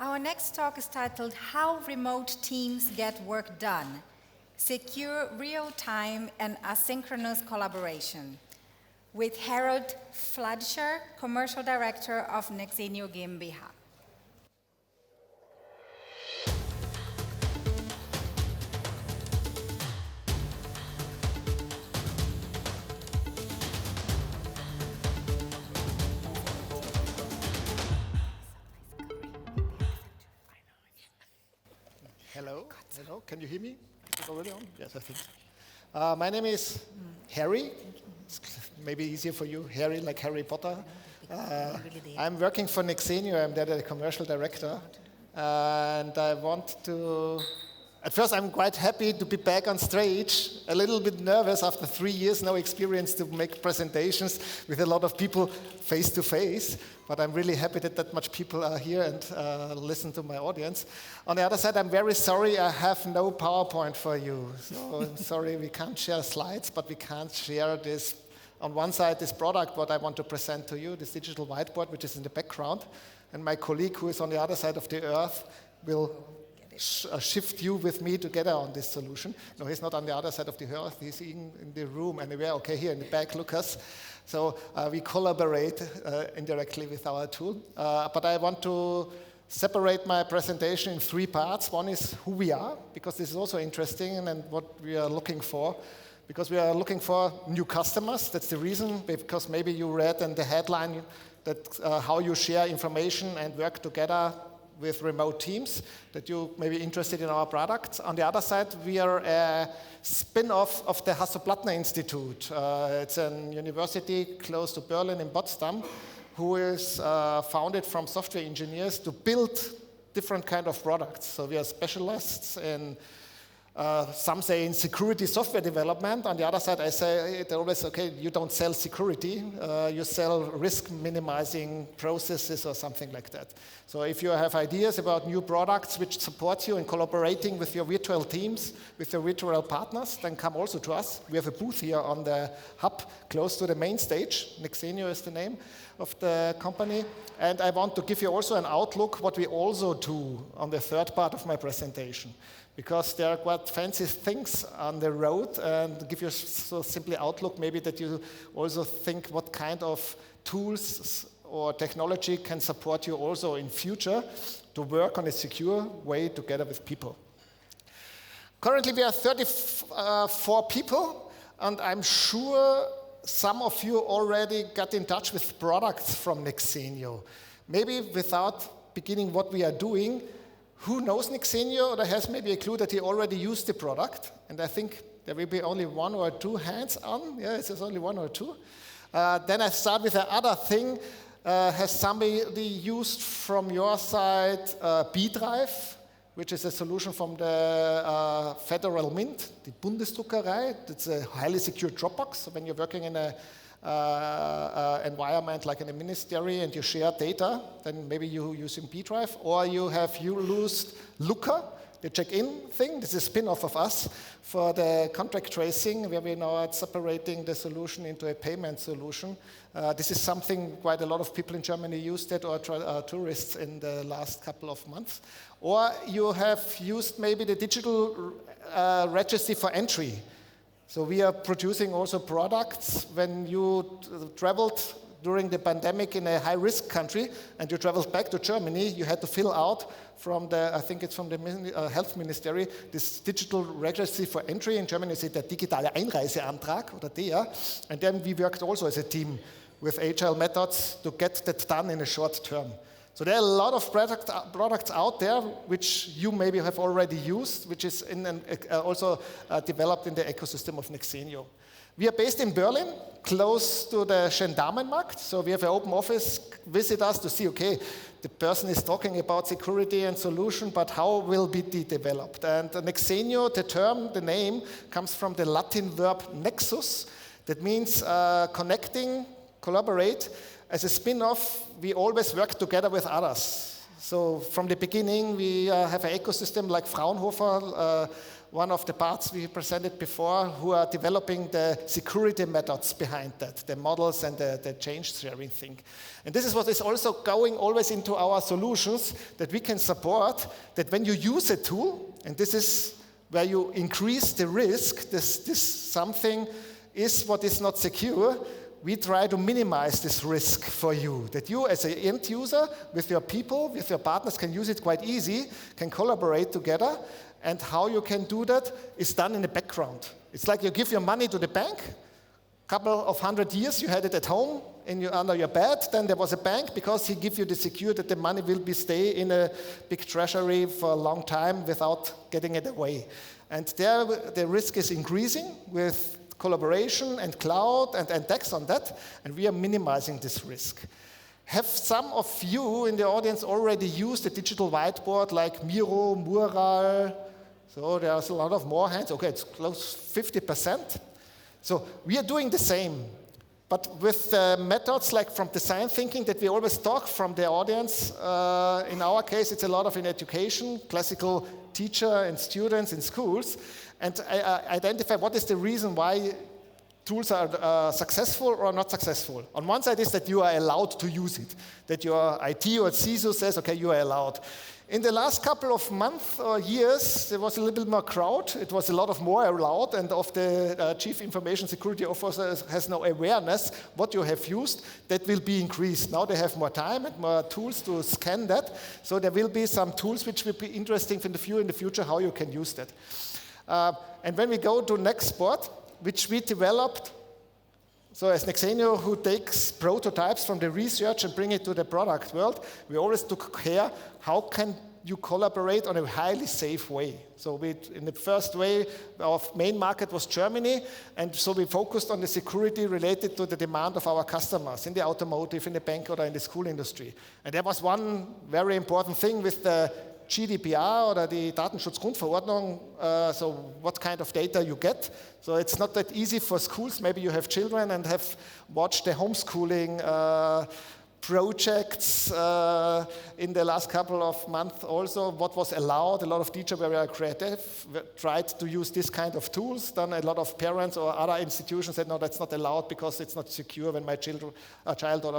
Our next talk is titled How Remote Teams Get Work Done, Secure Real-Time and Asynchronous Collaboration, with Harald Fladischer, Commercial Director of neXenio GmbH. Hello, can you hear me? Is it already on? Yes, I think. My name is Harry. It's maybe easier for you, Harry, like Harry Potter. I'm working for neXenio. I'm there the commercial director. And I want to... At first, I'm quite happy to be back on stage, a little bit nervous after 3 years, no experience to make presentations with a lot of people face to face. But I'm really happy that that much people are here and listen to my audience. On the other side, I'm very sorry I have no PowerPoint for you. So I'm sorry we can't share slides, but we can't share this. On one side, this product, what I want to present to you, this digital whiteboard, which is in the background. And my colleague, who is on the other side of the earth, will shift you with me together on this solution. No, he's not on the other side of the earth. He's in the room anywhere. Okay, here in the back, Lucas. So we collaborate indirectly with our tool. But I want to separate my presentation in 3 parts. One is who we are, because this is also interesting, and what we are looking for. Because we are looking for new customers. That's the reason, because maybe you read in the headline that how you share information and work together with remote teams, that you may be interested in our products. On the other side, we are a spin-off of the Hasso-Plattner Institute. It's a university close to Berlin in Potsdam, who is founded from software engineers to build different kind of products. So we are specialists in, some say in security software development. On the other side, I say it always, okay, you don't sell security, you sell risk minimizing processes or something like that. So if you have ideas about new products which support you in collaborating with your virtual teams, with your virtual partners, then come also to us. We have a booth here on the hub close to the main stage. neXenio is the name of the company. And I want to give you also an outlook what we also do on the third part of my presentation. Because there are quite fancy things on the road, and give you so simply outlook maybe that you also think what kind of tools or technology can support you also in future to work on a secure way together with people. Currently we are 34 people, and I'm sure some of you already got in touch with products from neXenio. Maybe without beginning what we are doing, who knows neXenio or has maybe a clue that he already used the product? And I think there will be only 1 or 2 hands on. Yeah, it's only 1 or 2. Then I start with the other thing. Has somebody used from your side B-Drive, which is a solution from the Federal Mint, the Bundesdruckerei? It's a highly secure Dropbox. So when you're working in a environment like in a ministry and you share data, then maybe you using B-Drive, or you used Looker, the check-in thing. This is a spin-off of us for the contract tracing, where we now are separating the solution into a payment solution. This is something quite a lot of people in Germany used it, or tourists in the last couple of months. Or you have used maybe the digital registry for entry. So we are producing also products when you traveled during the pandemic in a high-risk country and you traveled back to Germany, you had to fill out from the, I think it's from the Health Ministry, this digital registry for entry. In Germany, it's der digitale Einreiseantrag, oder der. And then we worked also as a team with agile methods to get that done in a short term. So there are a lot of products out there which you maybe have already used, which is also developed in the ecosystem of neXenio. We are based in Berlin, close to the Gendarmenmarkt. So we have an open office. Visit us to see, okay, the person is talking about security and solution, but how will it be developed? And neXenio, the term, the name, comes from the Latin verb nexus. That means connecting, collaborate. As a spin-off, we always work together with others. So from the beginning, we have an ecosystem like Fraunhofer, one of the parts we presented before, who are developing the security methods behind that, the models and the change theory thing. And this is what is also going always into our solutions, that we can support that when you use a tool, and this is where you increase the risk, this something is what is not secure, we try to minimize this risk for you, that you as an end user, with your people, with your partners, can use it quite easy, can collaborate together, and how you can do that is done in the background. It's like you give your money to the bank, couple of 100 years you had it at home, under your bed, then there was a bank, because he give you the secure that the money will stay in a big treasury for a long time without getting it away. And there the risk is increasing with collaboration and cloud and tax on that, and we are minimizing this risk. Have some of you in the audience already used a digital whiteboard like Miro, Mural? So there's a lot of more hands. Okay, it's close 50%. So we are doing the same, but with methods like from design thinking that we always talk from the audience. In our case, it's a lot of in education, classical teacher and students in schools, and identify what is the reason why tools are successful or not successful. On one side is that you are allowed to use it, that your IT or CISO says, okay, you are allowed. In the last couple of months or years, there was a little bit more crowd. It was a lot of more allowed, and of the Chief Information Security Officer has no awareness what you have used. That will be increased. Now they have more time and more tools to scan that. So there will be some tools which will be interesting in the future, how you can use that. And when we go to neXboard, which we developed, so as neXenio, who takes prototypes from the research and bring it to the product world, we always took care, how can you collaborate on a highly safe way? So in the first way, our main market was Germany, and so we focused on the security related to the demand of our customers in the automotive, in the bank, or in the school industry. And there was one very important thing with the GDPR or the Datenschutzgrundverordnung, so what kind of data you get. So it's not that easy for schools. Maybe you have children and have watched the homeschooling projects in the last couple of months also, what was allowed. A lot of teachers were very creative, tried to use this kind of tools. Then a lot of parents or other institutions said, no, that's not allowed because it's not secure when my child or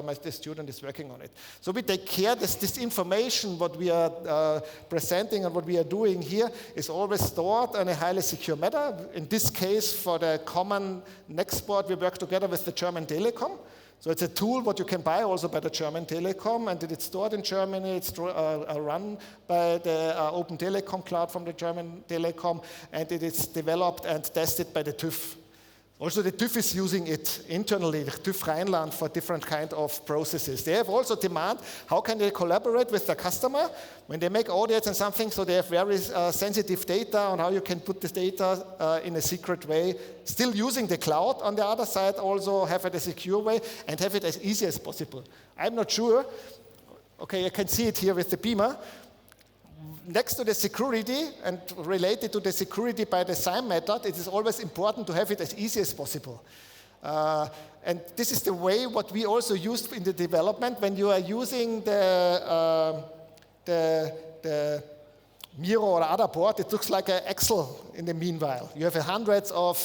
the student is working on it. So we take care that this information, what we are presenting and what we are doing here, is always stored in a highly secure manner. In this case, for the common neXboard, we work together with the German Telekom. So it's a tool what you can buy also by the German Telekom, and it's stored in Germany. It's run by the Open Telecom Cloud from the German Telekom, and it is developed and tested by the TÜV. Also, the TÜV is using it internally, the TÜV Rheinland, for different kind of processes. They have also demand, how can they collaborate with the customer when they make audits and something, so they have very sensitive data on how you can put this data in a secret way, still using the cloud on the other side, also have it a secure way, and have it as easy as possible. I'm not sure, okay, I can see it here with the beamer. Next to the security and related to the security by design method, it is always important to have it as easy as possible. And this is the way what we also used in the development. When you are using the Miro or other board, it looks like an Excel in the meanwhile. You have hundreds of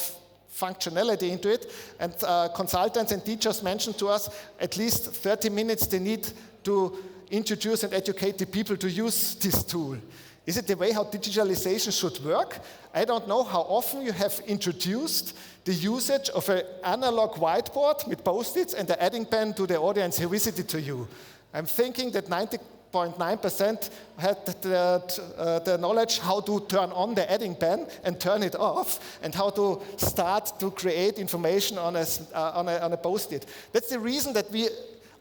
functionality into it, and consultants and teachers mentioned to us at least 30 minutes they need to introduce and educate the people to use this tool. Is it the way how digitalization should work? I don't know how often you have introduced the usage of an analog whiteboard with post-its and the adding pen to the audience who visited to you. I'm thinking that 90.9% had the knowledge how to turn on the adding pen and turn it off, and how to start to create information on a post-it. That's the reason that we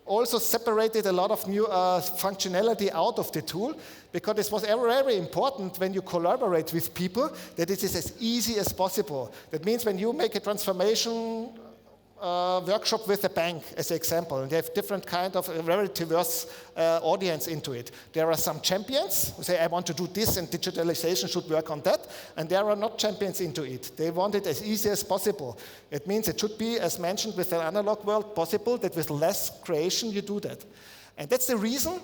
also separated a lot of new functionality out of the tool, because it was very important when you collaborate with people that it is as easy as possible. That means when you make a transformation workshop with a bank, as an example, and they have different kind of very diverse audience into it. There are some champions who say, I want to do this and digitalization should work on that, and there are not champions into it. They want it as easy as possible. It means it should be, as mentioned, with an analog world possible, that with less creation you do that. And that's the reason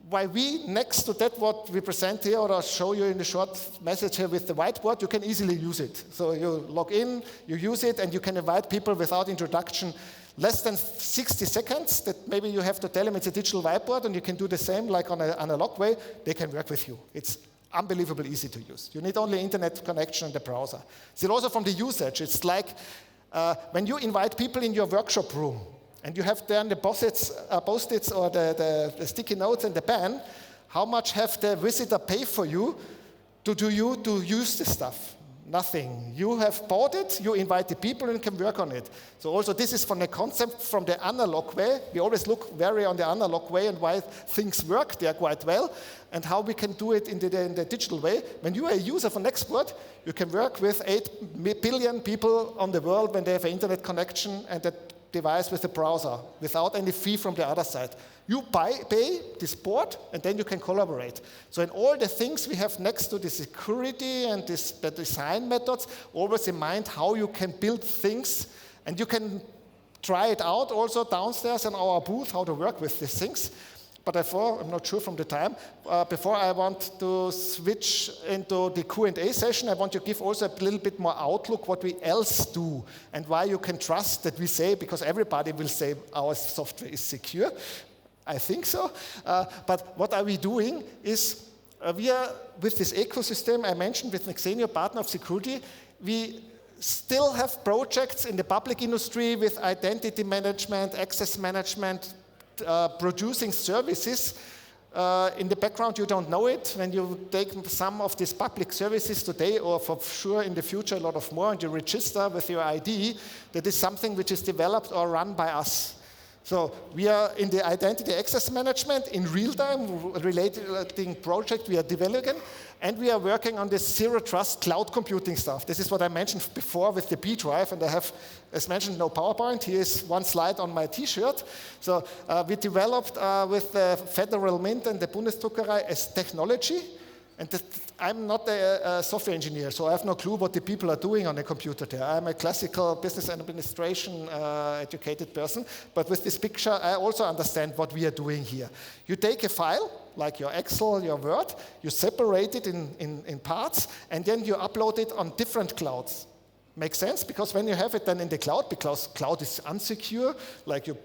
why we, next to that what we present here, or I'll show you in the short message here with the whiteboard, you can easily use it. So you log in, you use it, and you can invite people without introduction. Less than 60 seconds, that maybe you have to tell them it's a digital whiteboard, and you can do the same like on an analog way, they can work with you. It's unbelievably easy to use. You need only internet connection and the browser. See, also from the usage, it's like when you invite people in your workshop room, and you have there the post-its or the sticky notes and the pen, how much have the visitor pay for you to use this stuff? Nothing. You have bought it, you invite the people and can work on it. So also this is from the concept from the analog way. We always look very on the analog way and why things work there quite well and how we can do it in the digital way. When you are a user for neXboard, you can work with 8 billion people on the world when they have an internet connection and that device with a browser without any fee from the other side. You pay this board, and then you can collaborate. So in all the things we have next to the security and the design methods, always in mind how you can build things, and you can try it out also downstairs in our booth, how to work with these things. But before, I'm not sure from the time, before I want to switch into the Q&A session, I want to give also a little bit more outlook what we else do and why you can trust that we say, because everybody will say our software is secure. I think so. But what are we doing is we are, with this ecosystem I mentioned with neXenio, partner of security, we still have projects in the public industry with identity management, access management, producing services. In the background, you don't know it. When you take some of these public services today, or for sure in the future, a lot of more, and you register with your ID, that is something which is developed or run by us. So we are in the identity access management in real time, relating project we are developing, and we are working on this zero trust cloud computing stuff. This is what I mentioned before with the B drive, and I have, as mentioned, no PowerPoint. Here is one slide on my T-shirt. So we developed with the Federal Mint and the Bundesdruckerei as technology. And I'm not a software engineer, so I have no clue what the people are doing on a computer there. I'm a classical business and administration educated person, but with this picture, I also understand what we are doing here. You take a file, like your Excel, your Word, you separate it in parts, and then you upload it on different clouds. Makes sense, because when you have it then in the cloud, because cloud is unsecure, like you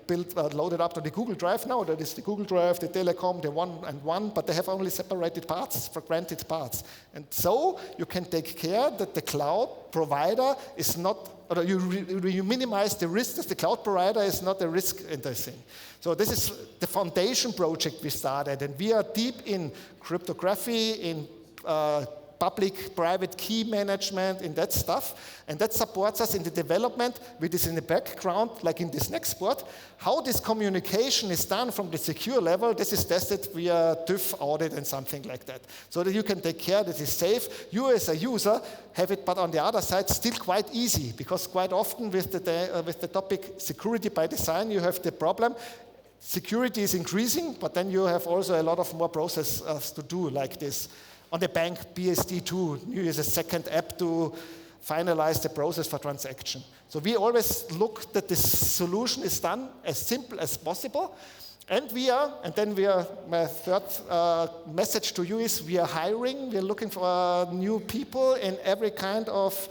load it up to the Google Drive now, that is the Google Drive, the Telecom, the one, but they have only separated parts, fragmented parts. And so you can take care that the cloud provider is not, or you minimize the risk that the cloud provider is not a risk in this thing. So this is the foundation project we started, and we are deep in cryptography, in public-private key management, in that stuff, and that supports us in the development, which is in the background, like in this neXboard. How this communication is done from the secure level, this is tested via TÜV audit and something like that, so that you can take care that it's safe. You as a user have it, but on the other side, still quite easy, because quite often with the topic security by design, you have the problem. Security is increasing, but then you have also a lot of more processes to do like this. On the bank, PSD2, you use a second app to finalize the process for transaction. So we always look that this solution is done as simple as possible. And my third message to you is we are hiring, we are looking for new people in every kind of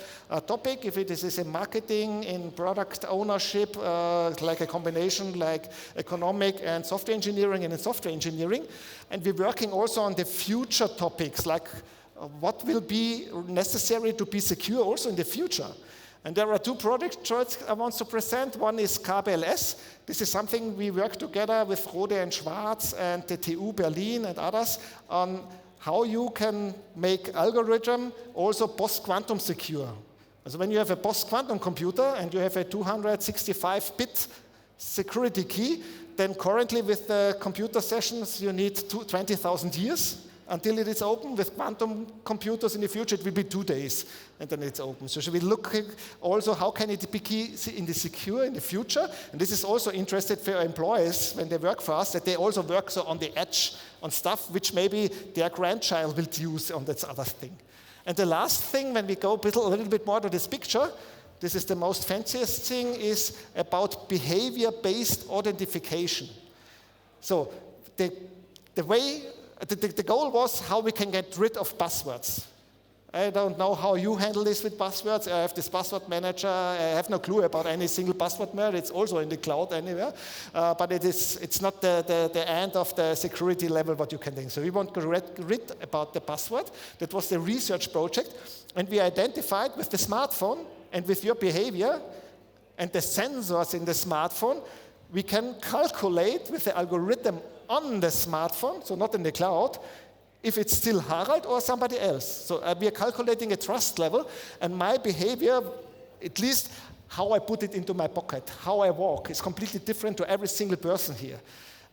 topic. If it is in marketing, in product ownership, like a combination like economic and software engineering and in software engineering. And we're working also on the future topics, like what will be necessary to be secure also in the future. And there are two projects I want to present. One is KBLS. This is something we work together with Rode and Schwarz and the TU Berlin and others on how you can make algorithm also post-quantum secure. So when you have a post-quantum computer and you have a 265-bit security key, then currently with the computer sessions you need 20,000 years until it is open. With quantum computers in the future, it will be 2 days, and then it's open. So should we look also how can it be in the secure in the future? And this is also interesting for employees when they work for us, that they also work so on the edge on stuff which maybe their grandchild will use on that other thing. And the last thing, when we go a little bit more to this picture, this is the most fanciest thing, is about behavior-based authentication. So the the goal was how we can get rid of buzzwords. I don't know how you handle this with buzzwords. I have this password manager. I have no clue about any single password manager. It's also in the cloud anywhere. But it's not the end of the security level what you can think. So we want to get rid about the password. That was the research project. And we identified with the smartphone and with your behavior and the sensors in the smartphone, we can calculate with the algorithm on the smartphone, so not in the cloud, if it's still Harald or somebody else. So we are calculating a trust level, and my behavior, at least how I put it into my pocket, how I walk, is completely different to every single person here.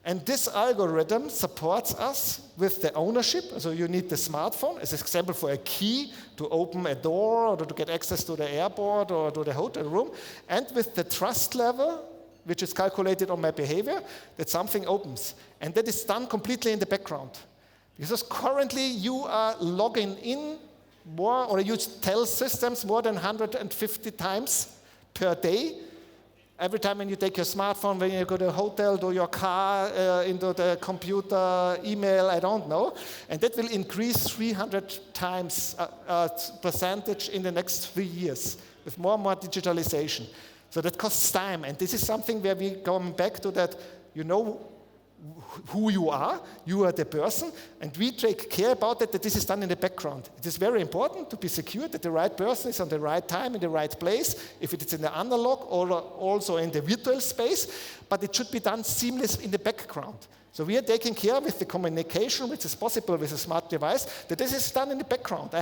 And this algorithm supports us with the ownership. So you need the smartphone as an example for a key to open a door or to get access to the airport or to the hotel room, and with the trust level, which is calculated on my behavior, that something opens. And that is done completely in the background. Because currently you are logging in more, or you tell systems more than 150 times per day. Every time when you take your smartphone, when you go to a hotel, to your car, into the computer, email, I don't know. And that will increase 300 times percentage in the next 3 years with more and more digitalization. So that costs time. And this is something where we come back to that, you know who you are the person, and we take care about that this is done in the background. It is very important to be secure that the right person is on the right time, in the right place, if it is in the analog or also in the virtual space, but it should be done seamless in the background. So we are taking care with the communication, which is possible with a smart device, that this is done in the background. I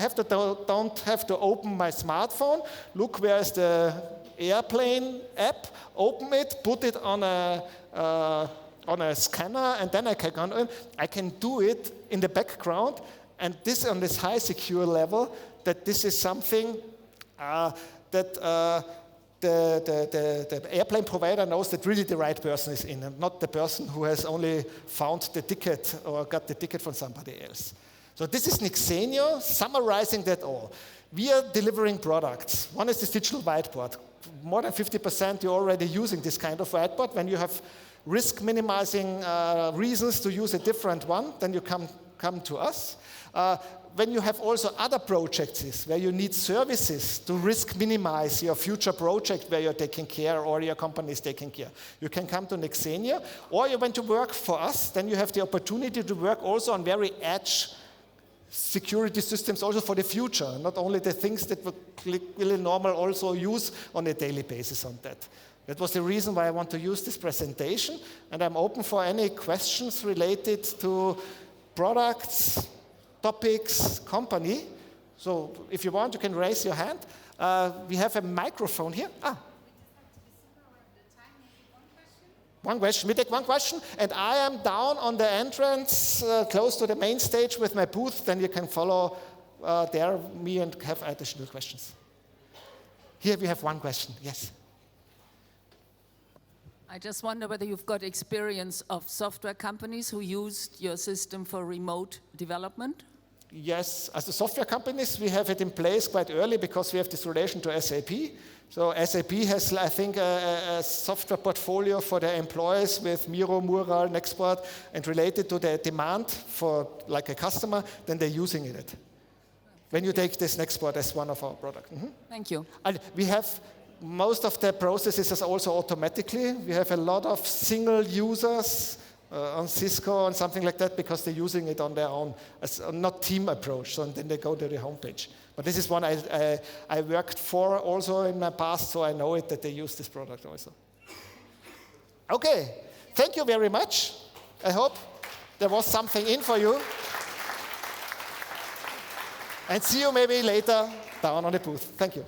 don't have to open my smartphone, look where is the airplane app, open it, put it on a scanner, and then I can do it in the background, and this on this high secure level, that this is something that the airplane provider knows that really the right person is in, and not the person who has only found the ticket or got the ticket from somebody else. So this is neXenio, summarizing that all. We are delivering products. One is this digital whiteboard. More than 50% you're already using this kind of whiteboard. When you have risk minimizing reasons to use a different one, then you come to us. When you have also other projects where you need services to risk minimize your future project where you're taking care or your company is taking care, you can come to neXenio. Or you want to work for us, then you have the opportunity to work also on very edge security systems also for the future, not only the things that we really normal also use on a daily basis on that. That was the reason why I want to use this presentation, and I'm open for any questions related to products, topics, company. So if you want, you can raise your hand. We have a microphone here. One question. We take one question, and I am down on the entrance, close to the main stage with my booth. Then you can follow there me and have additional questions. Here we have one question. Yes. I just wonder whether you've got experience of software companies who used your system for remote development? Yes, as the software companies, we have it in place quite early because we have this relation to SAP. So SAP has, I think, a software portfolio for their employees with Miro, Mural, neXboard, and related to the demand for like a customer, then they're using it. When you take this neXboard as one of our products. Mm-hmm. Thank you. And we have most of the processes is also automatically. We have a lot of single users on Cisco and something like that because they're using it on their own, as not team approach. So then they go to the homepage. But this is one I worked for also in my past, so I know it that they use this product also. Okay, thank you very much. I hope there was something in for you. And see you maybe later down on the booth. Thank you.